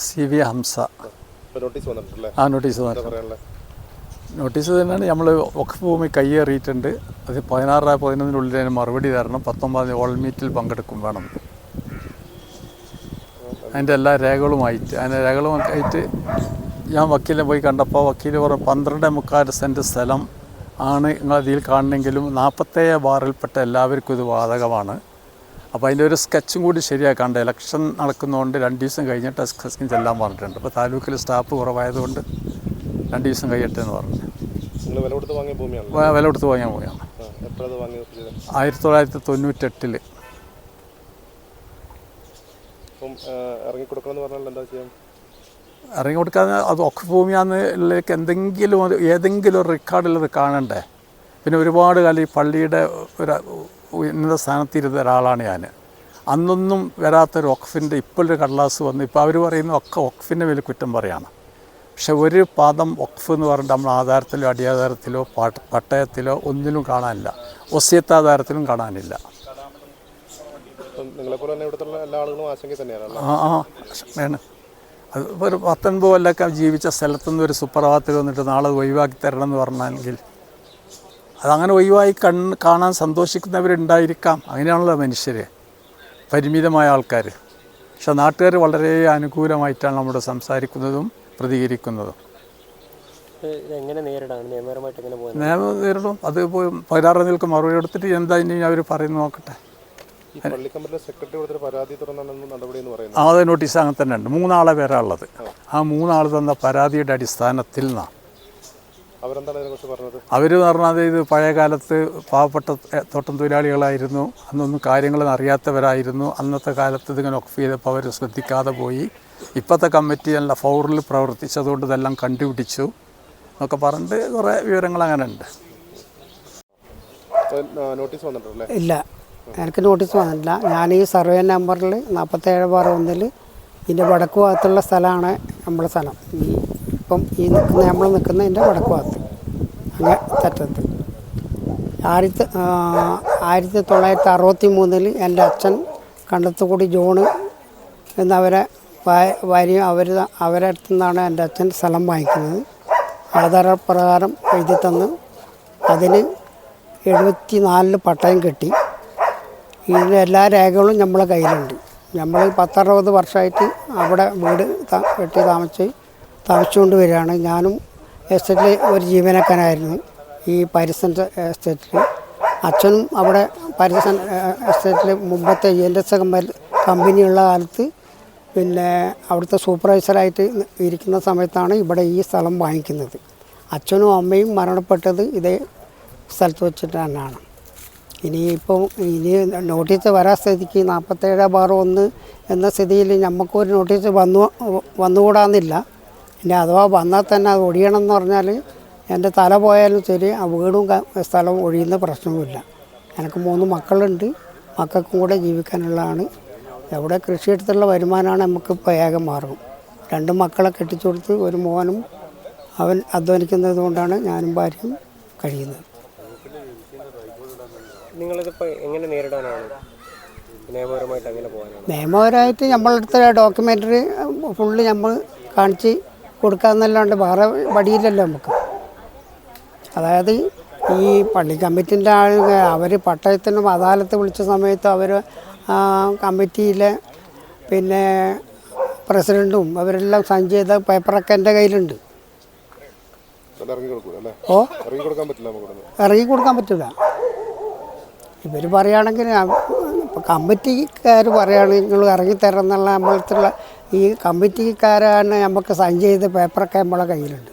CV Hamza. Notice notice തന്നെയാണ്. നമ്മൾ വഖഫ് ഭൂമി കയ്യേറിയിട്ടുണ്ട്. അത് 16/11 അതിന് മറുപടി തരണം. 19 ഓൾ മീറ്റിൽ പങ്കെടുക്കും വേണം. അതിൻ്റെ എല്ലാ രേഖകളുമായിട്ട് ഞാൻ വക്കീലിനെ പോയി കണ്ടപ്പോൾ വക്കീൽ പറഞ്ഞു 12.25 സെൻറ്റ് സ്ഥലം ആണ് നിങ്ങളതിൽ കാണണമെങ്കിലും 47 ബാറിൽപ്പെട്ട എല്ലാവർക്കും ഇത് ബാധകമാണ്. അപ്പോൾ അതിൻ്റെ ഒരു സ്കെച്ചും കൂടി ശരിയാക്കാണ്ട് ഇലക്ഷൻ നടക്കുന്നതുകൊണ്ട് 2 ദിവസം കഴിഞ്ഞിട്ട് സ്കെച്ചിങ് ചെല്ലാൻ പറഞ്ഞിട്ടുണ്ട്. അപ്പോൾ താലൂക്കിൽ സ്റ്റാഫ് കുറവായതുകൊണ്ട് 2 ദിവസം കഴിയട്ടെ എന്ന് പറഞ്ഞു. വില കൊടുത്ത് വാങ്ങിയ ഭൂമിയാണ്. 1998 ഇറങ്ങിക്കൊടുക്കാൻ അത് വഖഫ് ഭൂമിയാണെന്നിലേക്ക് ഏതെങ്കിലും ഒരു റെക്കോർഡിലത് കാണണ്ടേ. പിന്നെ ഒരുപാട് കാലം ഈ പള്ളിയുടെ ഒരു ഉന്നത സ്ഥാനത്തിരുന്ന ഒരാളാണ് ഞാൻ. അന്നൊന്നും വരാത്തൊരു വഖഫിൻ്റെ ഇപ്പോഴൊരു കടലാസ് വന്നു. ഇപ്പോൾ അവർ പറയുന്ന ഒക്കെ വഖഫിൻ്റെ മേൽ കുറ്റം പറയുകയാണ്. പക്ഷെ ഒരു പദം വഖഫ് എന്ന് പറഞ്ഞിട്ട് നമ്മൾ ആധാരത്തിലോ അടിയാധാരത്തിലോ പട്ടയത്തിലോ ഒന്നിലും കാണാനില്ല. വസിയത്താധാരത്തിലും കാണാനില്ല. ആണ് അത് ഒരു 19 കൊല്ലമൊക്കെ ജീവിച്ച സ്ഥലത്തുനിന്ന് ഒരു സുപ്രഭാതത്തിൽ വന്നിട്ട് നാളെ ഒഴിവാക്കി തരണം എന്ന് പറഞ്ഞെങ്കിൽ അതങ്ങനെ ഒഴിവായി കാണാൻ സന്തോഷിക്കുന്നവരുണ്ടായിരിക്കാം. അങ്ങനെയാണല്ലോ മനുഷ്യർ, പരിമിതമായ ആൾക്കാർ. പക്ഷെ നാട്ടുകാർ വളരെ അനുകൂലമായിട്ടാണ് നമ്മുടെ സംസാരിക്കുന്നതും പ്രതികരിക്കുന്നതും. നിയമം നേരിടും. അത് പോയി 16 മറുപടി കൊടുത്തിട്ട് എന്താ ഇനി അവർ പറയുന്നത് നോക്കട്ടെ. അത് നോട്ടീസ് അങ്ങനെ തന്നെ ഉണ്ട്. 3 ആളെ പേരാ ഉള്ളത്. ആ 3 ആൾ തന്ന പരാതിയുടെ അടിസ്ഥാനത്തിൽ നിന്നാണ് അവർ പറഞ്ഞത് ഇത് പഴയ കാലത്ത് പാവപ്പെട്ട തോട്ടം തൊഴിലാളികളായിരുന്നു. അന്നൊന്നും കാര്യങ്ങളൊന്നും അറിയാത്തവരായിരുന്നു. അന്നത്തെ കാലത്ത് ഇതിങ്ങനെ വഖഫ് ചെയ്തപ്പോൾ അവർ ശ്രദ്ധിക്കാതെ പോയി. ഇപ്പോഴത്തെ കമ്മിറ്റി നല്ല ഫൗറിൽ പ്രവർത്തിച്ചതുകൊണ്ട് ഇതെല്ലാം കണ്ടുപിടിച്ചു എന്നൊക്കെ പറഞ്ഞിട്ട് കുറേ വിവരങ്ങൾ അങ്ങനെ ഉണ്ട്. ഇല്ല, എനിക്ക് നോട്ടീസ് വന്നിട്ടില്ല. ഞാൻ ഈ സർവേ നമ്പറിൽ 47/1 ഇതിൻ്റെ വടക്ക് ഭാഗത്തുള്ള സ്ഥലമാണ് നമ്മുടെ സ്ഥലം. ഇപ്പം നമ്മൾ നിൽക്കുന്നതിൻ്റെ വടക്ക് ഭാഗത്ത് അങ്ങനെ തെറ്റത്ത് 1963 എൻ്റെ അച്ഛൻ കണ്ടത്തുകൂടി ജോണ് എന്നവരെ അവരുടെ അടുത്തു നിന്നാണ് എൻ്റെ അച്ഛൻ സ്ഥലം വാങ്ങിക്കുന്നത്. ആധാരപ്രകാരം എഴുതി തന്ന് അതിന് 74 പട്ടയം കെട്ടി. ഇതിൻ്റെ എല്ലാ രേഖകളും നമ്മളെ കയ്യിലുണ്ട്. നമ്മൾ 10-60 വർഷമായിട്ട് അവിടെ വീട് കെട്ടി താമസിച്ചുകൊണ്ട് വരികയാണ്. ഞാനും എസ്റ്റേറ്റിൽ ഒരു ജീവനക്കാരനായിരുന്നു ഈ പാരിസൺ എസ്റ്റേറ്റിൽ. അച്ഛനും അവിടെ പാരിസൺ എസ്റ്റേറ്റിൽ മുമ്പത്തെ ELS കമ്പനിയുള്ള കാലത്ത് പിന്നെ അവിടുത്തെ സൂപ്പർവൈസറായിട്ട് ഇരിക്കുന്ന സമയത്താണ് ഇവിടെ ഈ സ്ഥലം വാങ്ങിക്കുന്നത്. അച്ഛനും അമ്മയും മരണപ്പെട്ടത് ഇതേ സ്ഥലത്ത് വെച്ചിട്ട് തന്നെയാണ്. ഇനി നോട്ടീസ് വരാൻ സ്ഥിതിക്ക് 47/1 എന്ന സ്ഥിതിയിൽ നമുക്കൊരു നോട്ടീസ് വന്നുകൂടാന്നില്ല. ഇനി അഥവാ വന്നാൽ തന്നെ അത് ഒഴിയണം എന്ന് പറഞ്ഞാൽ എൻ്റെ തല പോയാലും ശരി, ആ വീടും സ്ഥലവും ഒഴിയുന്ന പ്രശ്നവുമില്ല. എനിക്ക് 3 മക്കളുണ്ട്. മക്കൾക്കും കൂടെ ജീവിക്കാനുള്ളതാണ്. എവിടെ കൃഷിയെടുത്തുള്ള വരുമാനമാണ് നമുക്കിപ്പോൾ ഏക മാർഗം. 2 മക്കളെ കെട്ടിച്ചു കൊടുത്ത് ഒരു മോനും അവൻ അധ്വാനിക്കുന്നത് കൊണ്ടാണ് ഞാനും ഭാര്യയും കഴിയുന്നത്. നിങ്ങളിതിപ്പോൾ എങ്ങനെ നേരിടാനാണ്? നിയമപരമായിട്ട് നമ്മളെടുത്ത ഡോക്യുമെൻ്ററി ഫുള്ള് നമ്മൾ കാണിച്ച് കൊടുക്കാമെന്നല്ലാണ്ട് വേറെ വഴിയില്ലല്ലോ നമുക്ക്. അതായത് ഈ പള്ളി കമ്മിറ്റിൻ്റെ അവർ പട്ടയത്തിനും അദാലത്ത് വിളിച്ച സമയത്ത് അവർ കമ്മിറ്റിയിലെ പിന്നെ പ്രസിഡൻറ്റും അവരെല്ലാം സൈൻ ചെയ്ത പേപ്പറൊക്കെ എൻ്റെ കയ്യിലുണ്ട്. ഇറങ്ങി കൊടുക്കാൻ പറ്റില്ല. ഇവർ പറയുകയാണെങ്കിൽ ഇപ്പോൾ കമ്മിറ്റിക്കാർ പറയുകയാണെങ്കിൽ നിങ്ങൾ ഇറങ്ങിത്തരണം എന്നുള്ള നമ്മളടുത്തുള്ള ഈ കമ്മിറ്റിക്കാരാണ് നമുക്ക് സൈൻ ചെയ്ത പേപ്പറൊക്കെ നമ്മളെ കയ്യിലുണ്ട്.